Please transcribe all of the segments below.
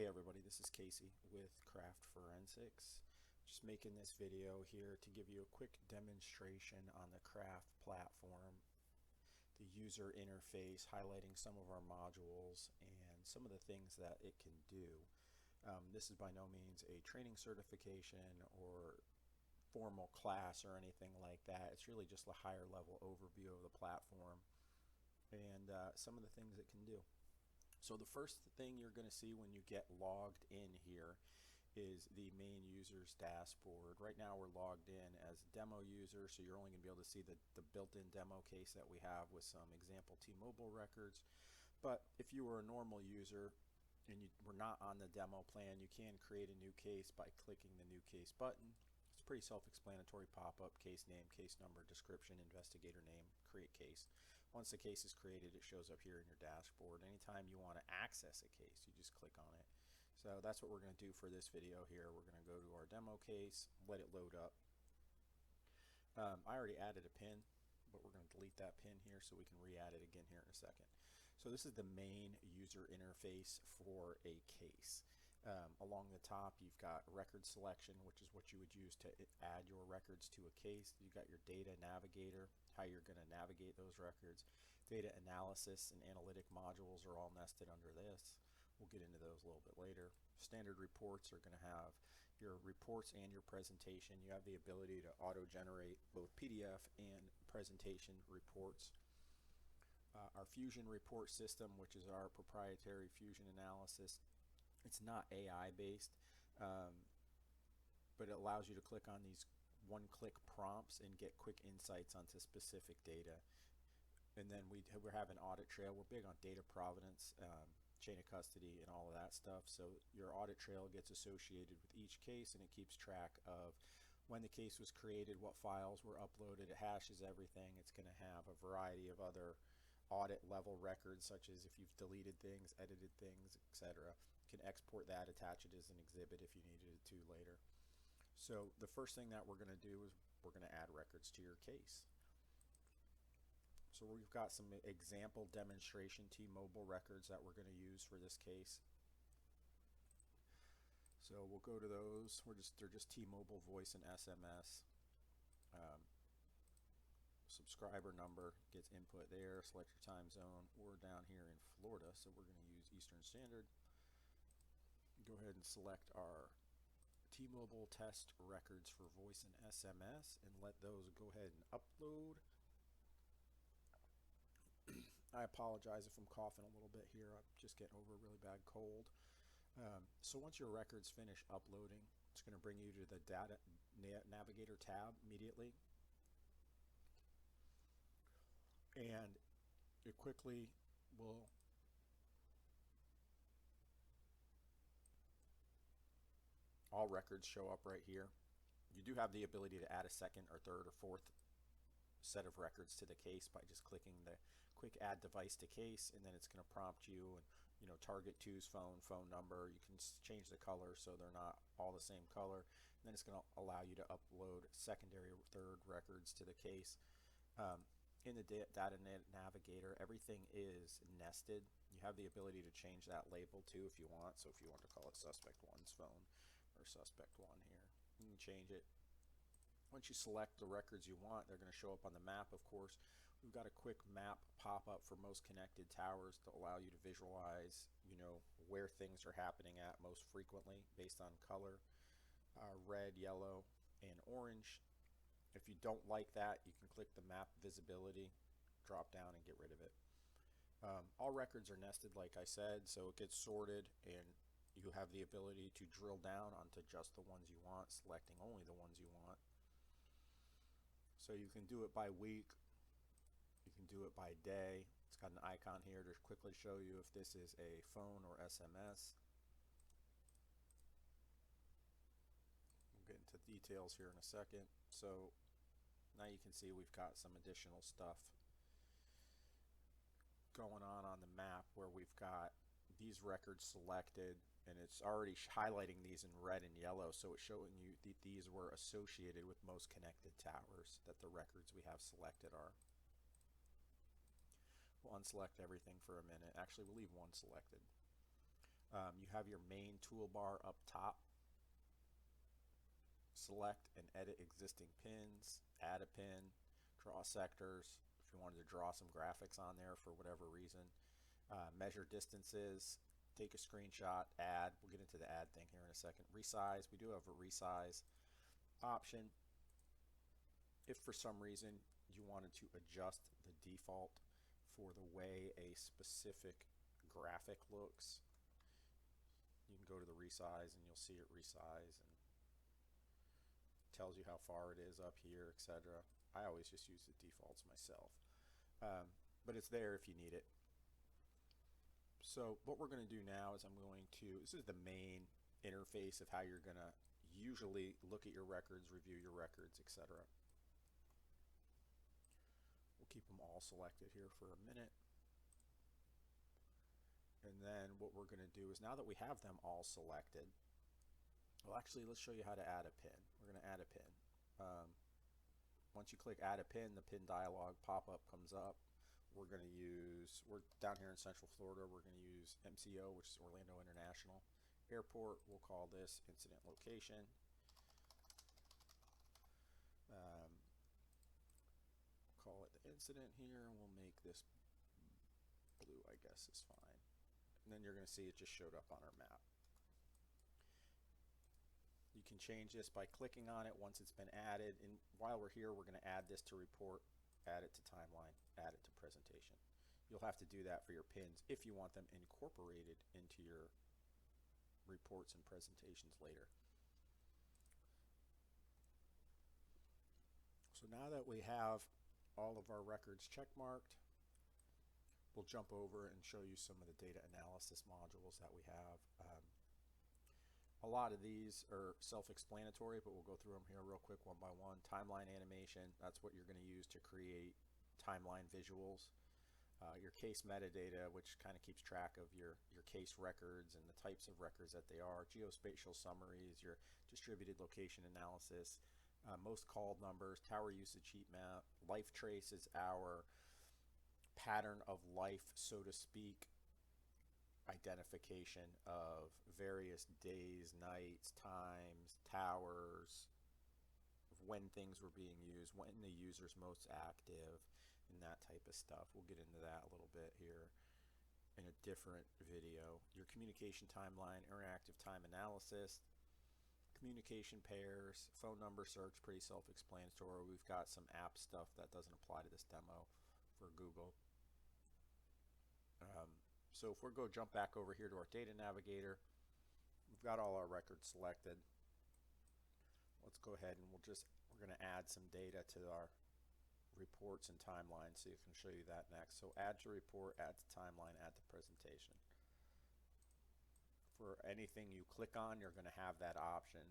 everybody, this is Casey with C.R.A.F.T Forensics. Just making this video here to give you a quick demonstration on the C.R.A.F.T platform, the user interface, highlighting some of our modules and some of the things that it can do. This is by no means a training certification or formal class or anything like that. It's really just a higher level overview of the platform and some of the things it can do. So the first thing you're going to see when you get logged in here is the main user's dashboard. Right now we're logged in as a demo user, so you're only going to be able to see the built-in demo case that we have with some example T-Mobile records. But if you were a normal user and you were not on the demo plan, you can create a new case by clicking the new case button. It's pretty self-explanatory pop-up: case name, case number, description, investigator name, create case. Once the case is created, it shows up here in your dashboard. Anytime you want to access a case, you just click on it. So that's what we're going to do for this video here. We're going to go to our demo case, let it load up. I already added a pin, but we're going to delete that pin here so we can re-add it again here in a second. So this is the main user interface for a case. Along the top you've got record selection, which is what you would use to add your records to a case. You've got your data navigator, how you're going to navigate those records. Data analysis and analytic modules are all nested under this. We'll get into those a little bit later. Standard reports are going to have your reports and your presentation. You have the ability to auto-generate both PDF and presentation reports. Our Fusion report system, which is our proprietary Fusion analysis, it's not AI based, but it allows you to click on these one-click prompts and get quick insights onto specific data. And then we have an audit trail. We're big on data provenance, chain of custody, and all of that stuff. So your audit trail gets associated with each case, and it keeps track of when the case was created, what files were uploaded. It hashes everything. It's going to have a variety of other audit level records, such as if you've deleted things, edited things, etc. You can export that, attach it as an exhibit if you needed it to later. So the first thing that we're going to do is we're going to add records to your case. So we've got some example demonstration T-Mobile records that we're going to use for this case. So we'll go to those. They're just T-Mobile voice and SMS. Subscriber number gets input there. Select your time zone. We're down here in Florida, so we're going to use Eastern Standard. Go ahead and select our T-Mobile test records for voice and SMS and let those go ahead and upload. I apologize if I'm coughing a little bit here. I'm just getting over a really bad cold. So once your records finish uploading, it's going to bring you to the Data Navigator tab immediately. And it quickly will all records show up right here. You do have the ability to add a second or third or fourth set of records to the case by just clicking the quick add device to case, and then it's going to prompt you and target to's phone number. You can change the color so they're not all the same color, and then it's going to allow you to upload secondary or third records to the case. In the Data Navigator, everything is nested. You have the ability to change that label too if you want. So if you want to call it Suspect 1's phone or Suspect 1 here, you can change it. Once you select the records you want, they're going to show up on the map, of course. We've got a quick map pop-up for most connected towers to allow you to visualize, where things are happening at most frequently based on color, red, yellow, and orange. If you don't like that, you can click the map visibility drop down and get rid of it. All records are nested, like I said, so it gets sorted, and you have the ability to drill down onto just the ones you want, selecting only the ones you want. So you can do it by week, you can do it by day. It's got an icon here to quickly show you if this is a phone or SMS. We'll get into details here in a second. So now you can see we've got some additional stuff going on the map where we've got these records selected, and it's already highlighting these in red and yellow, so it's showing you that these were associated with most connected towers, that the records we have selected are. We'll unselect everything for a minute. Actually, we'll leave one selected. You you have your main toolbar up top. Select and edit existing pins, add a pin, draw sectors. If you wanted to draw some graphics on there for whatever reason, measure distances, take a screenshot, add. We'll get into the add thing here in a second. Resize. We do have a resize option. If for some reason you wanted to adjust the default for the way a specific graphic looks, you can go to the resize and you'll see it resize and tells you how far it is up here, etc. I always just use the defaults myself, but it's there if you need it. So what we're going to do now is this is the main interface of how you're going to usually look at your records, review your records, etc. We'll keep them all selected here for a minute. And then what we're going to do is, now that we have them all selected, well, actually, let's show you how to add a pin. We're going to add a pin. Once you click add a pin, the pin dialog pop-up comes up. We're down here in Central Florida. We're going to use MCO, which is Orlando International Airport. We'll call this incident location. Call it the incident here, and we'll make this blue, I guess is fine. And then you're going to see it just showed up on our map. You can change this by clicking on it once it's been added, and while we're here, we're going to add this to report, add it to timeline, add it to presentation. You'll have to do that for your pins if you want them incorporated into your reports and presentations later. So now that we have all of our records checkmarked, we'll jump over and show you some of the data analysis modules that we have. A lot of these are self-explanatory, but we'll go through them here real quick one by one. Timeline animation, that's what you're going to use to create timeline visuals. Your case metadata, which kind of keeps track of your case records and the types of records that they are. Geospatial summaries, your distributed location analysis, most called numbers, tower usage heat map. Life trace is our pattern of life, so to speak, identification of various days, nights, times, towers, when things were being used, when the user's most active, and that type of stuff. We'll get into that a little bit here in a different video. Your communication timeline, interactive time analysis, communication pairs, phone number search, pretty self-explanatory. We've got some app stuff that doesn't apply to this demo for Google. So if we're going to jump back over here to our data navigator, we've got all our records selected. Let's go ahead and we're going to add some data to our reports and timeline, so you can show you that next. So add to report, add to timeline, add to presentation. For anything you click on, you're going to have that option.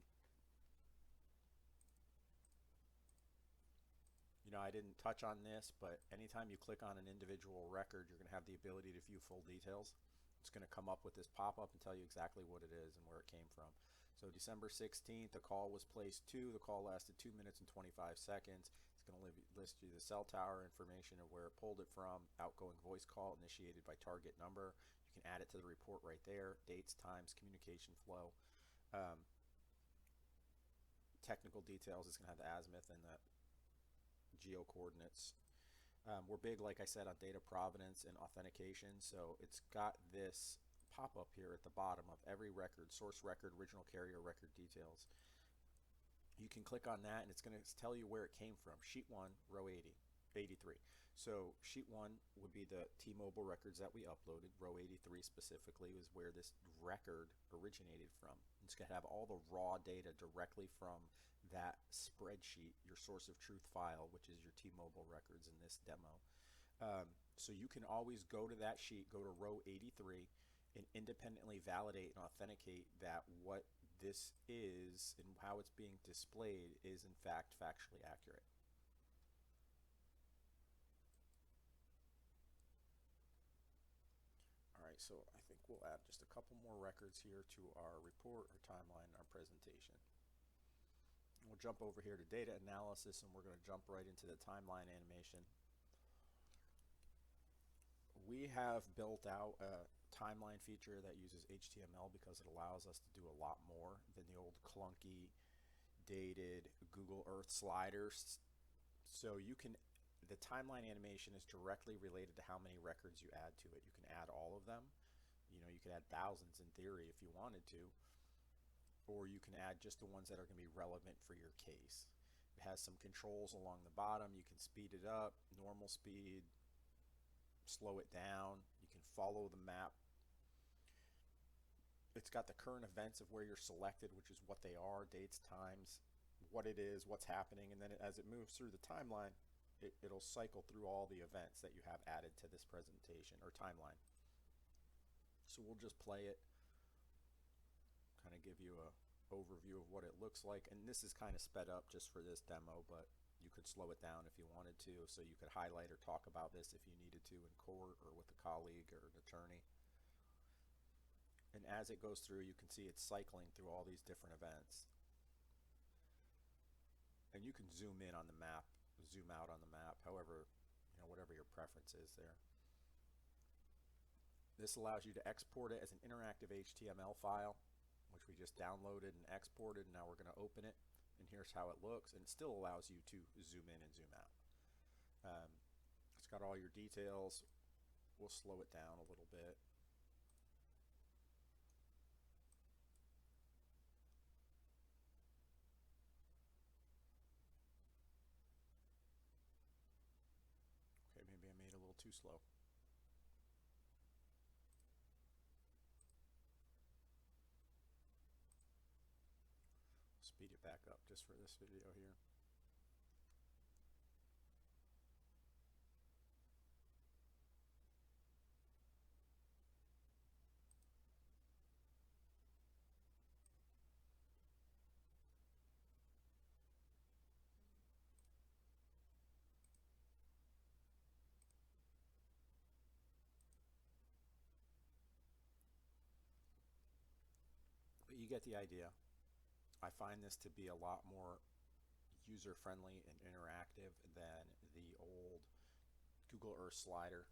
You know, I didn't touch on this, but anytime you click on an individual record, you're going to have the ability to view full details. It's going to come up with this pop-up and tell you exactly what it is and where it came from. So December 16th, a call was placed to. The call lasted 2 minutes and 25 seconds. It's going to list you the cell tower information of where it pulled it from, outgoing voice call initiated by target number. You can add it to the report right there, dates, times, communication flow. Technical details, it's going to have the azimuth and the geo coordinates. We're big, like I said, on data provenance and authentication, so it's got this pop-up here at the bottom of every record, source record, original carrier record details. You can click on that and it's going to tell you where it came from. Sheet 1, row 83. So sheet 1 would be the T-Mobile records that we uploaded. Row 83 specifically is where this record originated from. It's going to have all the raw data directly from that spreadsheet, your source of truth file, which is your T-Mobile records in this demo. So you can always go to that sheet, go to row 83, and independently validate and authenticate that what this is and how it's being displayed is in fact factually accurate. Alright, so I think we'll add just a couple more records here to our report, our timeline, our presentation. We'll jump over here to data analysis and we're going to jump right into the timeline animation. We have built out a timeline feature that uses HTML because it allows us to do a lot more than the old clunky, dated Google Earth sliders. So the timeline animation is directly related to how many records you add to it. You can add all of them. You could add thousands in theory if you wanted to, or you can add just the ones that are going to be relevant for your case. It has some controls along the bottom. You can speed it up, normal speed, slow it down. You can follow the map. It's got the current events of where you're selected, which is what they are, dates, times, what it is, what's happening, and then as it moves through the timeline, it'll cycle through all the events that you have added to this presentation or timeline. So we'll just play it, kind of give you a overview of what it looks like, and this is kind of sped up just for this demo, but you could slow it down if you wanted to, so you could highlight or talk about this if you needed to in court or with a colleague or an attorney. And as it goes through, you can see it's cycling through all these different events. And you can zoom in on the map, zoom out on the map, however, whatever your preference is there. This allows you to export it as an interactive HTML file, which we just downloaded and exported, and now we're going to open it. And here's how it looks, and it still allows you to zoom in and zoom out. It's got all your details. We'll slow it down a little bit. Okay, maybe I made it a little too slow. Speed it back up just for this video here. But you get the idea. I find this to be a lot more user-friendly and interactive than the old Google Earth slider.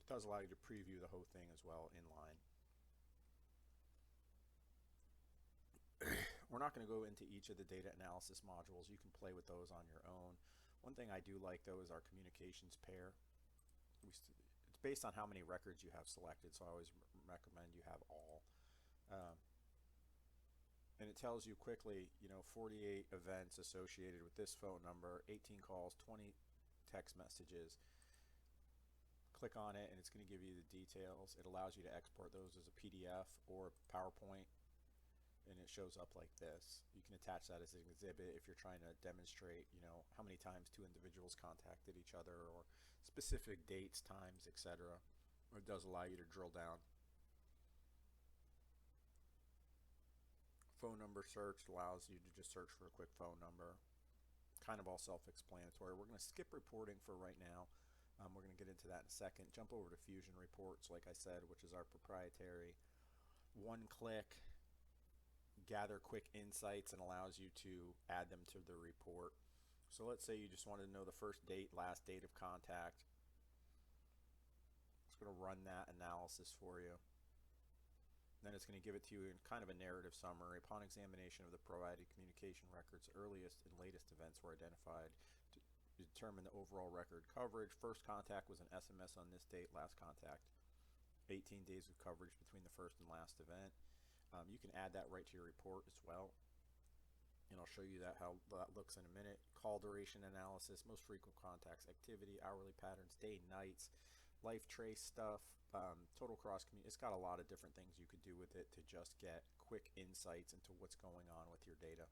It does allow you to preview the whole thing as well inline. We're not going to go into each of the data analysis modules. You can play with those on your own. One thing I do like though is our communications pair. It's based on how many records you have selected, so I always recommend you have all. And it tells you quickly, 48 events associated with this phone number, 18 calls, 20 text messages. Click on it and it's going to give you the details. It allows you to export those as a PDF or PowerPoint, and it shows up like this. You can attach that as an exhibit if you're trying to demonstrate, how many times two individuals contacted each other or specific dates, times, etc. It does allow you to drill down. Phone number search allows you to just search for a quick phone number. Kind of all self-explanatory. We're going to skip reporting for right now. We're going to get into that in a second. Jump over to Fusion Reports, like I said, which is our proprietary one-click gather quick insights and allows you to add them to the report. So let's say you just wanted to know the first date, last date of contact. It's going to run that analysis for you. Then it's going to give it to you in kind of a narrative summary. Upon examination of the provided communication records, earliest and latest events were identified to determine the overall record coverage. First contact was an SMS on this date, last contact 18 days of coverage between the first and last event. You can add that right to your report as well, and I'll show you how that looks in a minute. Call duration analysis, most frequent contacts, activity, hourly patterns, day, nights, life trace stuff, total cross community. It's got a lot of different things you could do with it to just get quick insights into what's going on with your data.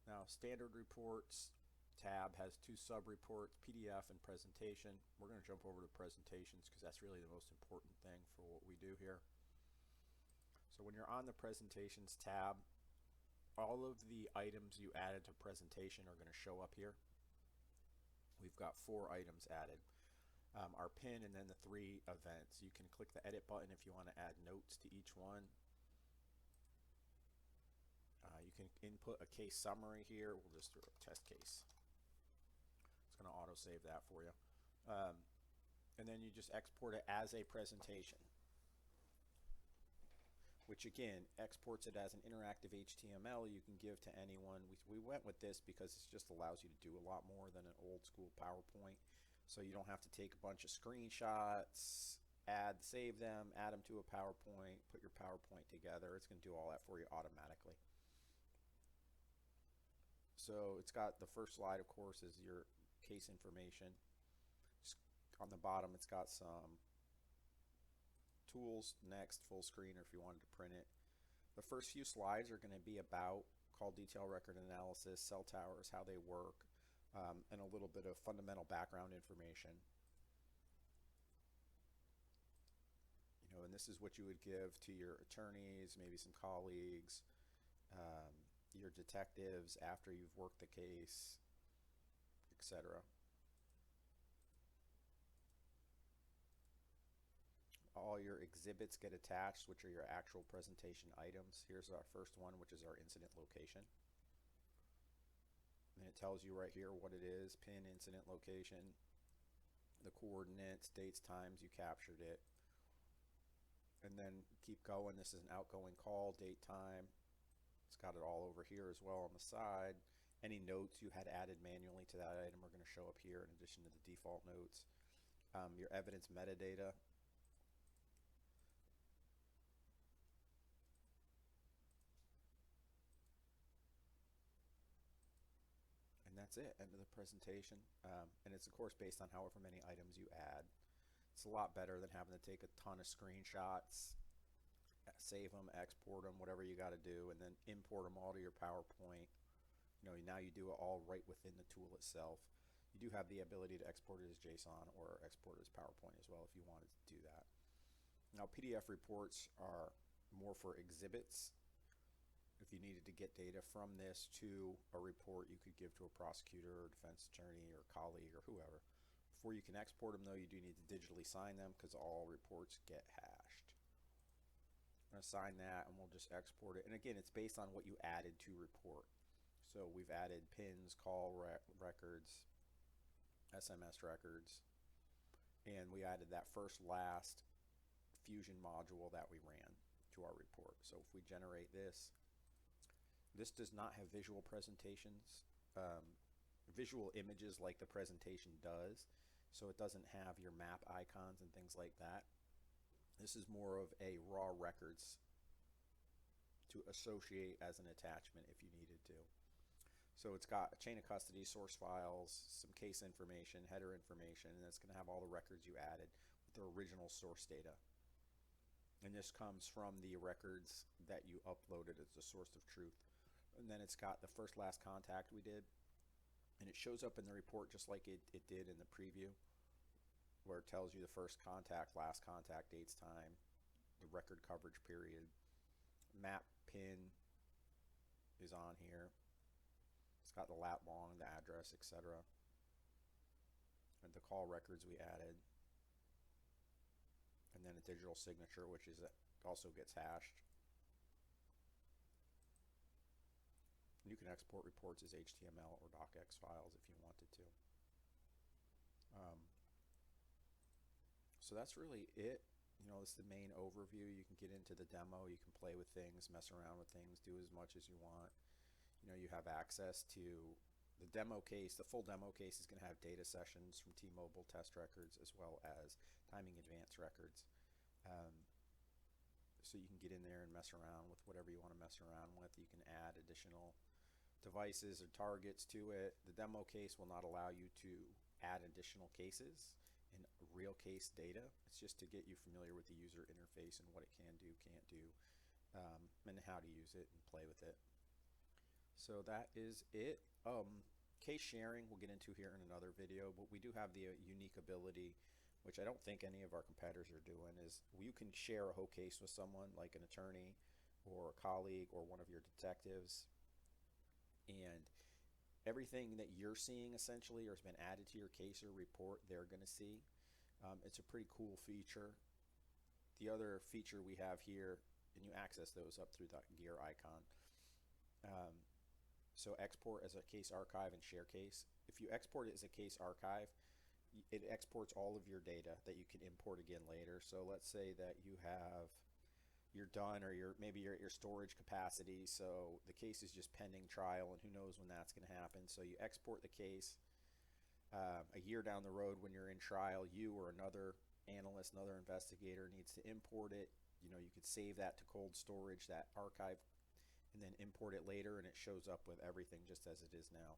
Now, standard reports tab has two sub-reports, PDF and presentation. We're going to jump over to presentations because that's really the most important thing for what we do here. So when you're on the presentations tab, all of the items you added to presentation are going to show up here. We've got 4 items added. Our pin and then the 3 events. You can click the edit button if you want to add notes to each one. You can input a case summary here. We'll just do a test case. It's going to auto save that for you. Um, and then you just export it as a presentation, which again exports it as an interactive HTML you can give to anyone. We went with this because it just allows you to do a lot more than an old school PowerPoint. So you don't have to take a bunch of screenshots, save them, add them to a PowerPoint, put your PowerPoint together. It's going to do all that for you automatically. So it's got the first slide, of course, is your case information. On the bottom, it's got some tools, next, full screen, or if you wanted to print it. The first few slides are going to be about call detail record analysis, cell towers, how they work, and a little bit of fundamental background information. And this is what you would give to your attorneys, maybe some colleagues, your detectives after you've worked the case, etc. All your exhibits get attached, which are your actual presentation items. Here's our first one, which is our incident location. And it tells you right here what it is: pin, incident location, the coordinates, dates, times you captured it. And then keep going. This is an outgoing call, date, time. It's got it all over here as well on the side. Any notes you had added manually to that item are going to show up here in addition to the default notes. Your evidence metadata. And that's it, end of the presentation. And it's of course based on however many items you add. It's a lot better than having to take a ton of screenshots, save them, export them, whatever you got to do, and then import them all to your PowerPoint. Now you do it all right within the tool itself. You do have the ability to export it as JSON or export it as PowerPoint as well if you wanted to do that. Now PDF reports are more for exhibits. If you needed to get data from this to a report you could give to a prosecutor or defense attorney or colleague or whoever. Before you can export them though, you do need to digitally sign them because all reports get hashed. I'm going to sign that and we'll just export it. And again, it's based on what you added to report. So we've added pins, call records, SMS records, and we added that last Fusion module that we ran to our report. So if we generate this does not have visual presentations, visual images like the presentation does. So it doesn't have your map icons and things like that. This is more of a raw records to associate as an attachment if you needed to. So it's got a chain of custody, source files, some case information, header information, and it's going to have all the records you added with the original source data. And this comes from the records that you uploaded as the source of truth. And then it's got the last contact we did, and it shows up in the report just like it did in the preview, where it tells you the first contact, last contact, dates, time, the record coverage period. Map pin is on here. It's got the lat long, the address, etc. And the call records we added. And then a digital signature, which also gets hashed. You can export reports as HTML or docx files if you wanted to. So that's really it. It's the main overview. You can get into the demo. You can play with things, mess around with things, do as much as you want. You have access to the demo case. The full demo case is going to have data sessions from T-Mobile test records as well as timing advance records. So you can get in there and mess around with whatever you want to mess around with. You can add additional devices or targets to it. The demo case will not allow you to add additional cases and real case data. It's just to get you familiar with the user interface and what it can do, can't do, and how to use it and play with it. So that is it. Case sharing we'll get into here in another video, but we do have the unique ability, which I don't think any of our competitors are doing, is you can share a whole case with someone like an attorney or a colleague or one of your detectives, and everything that you're seeing essentially or has been added to your case or report they're going to see. It's a pretty cool feature. The other feature we have here, and you access those up through that gear icon. So export as a case archive and share case. If you export it as a case archive, it exports all of your data that you can import again later. So let's say that you're done, or maybe you're at your storage capacity, so the case is just pending trial, and who knows when that's going to happen. So you export the case. A year down the road when you're in trial, you or another analyst, another investigator needs to import it. You could save that to cold storage, that archive, and then import it later, and it shows up with everything just as it is now,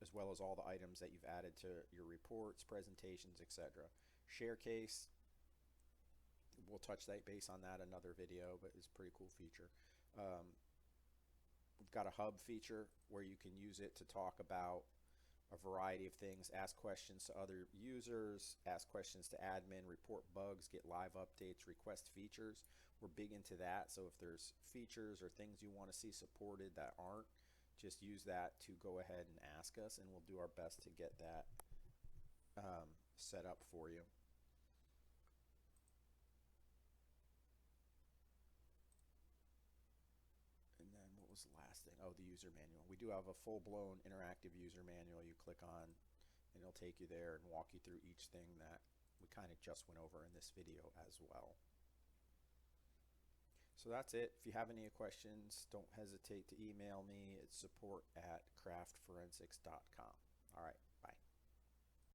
as well as all the items that you've added to your reports, presentations, etc. Share case, we'll touch that base on that another video, but it's a pretty cool feature. We've got a hub feature where you can use it to talk about a variety of things, ask questions to other users, ask questions to admin, report bugs, get live updates, request features. We're big into that, so if there's features or things you want to see supported that aren't, just use that to go ahead and ask us, and we'll do our best to get that set up for you. And then what was the last thing? Oh, the user manual. We do have a full-blown interactive user manual you click on, and it'll take you there and walk you through each thing that we kind of just went over in this video as well. So that's it. If you have any questions, don't hesitate to email me. It's support@craftforensics.com. All right.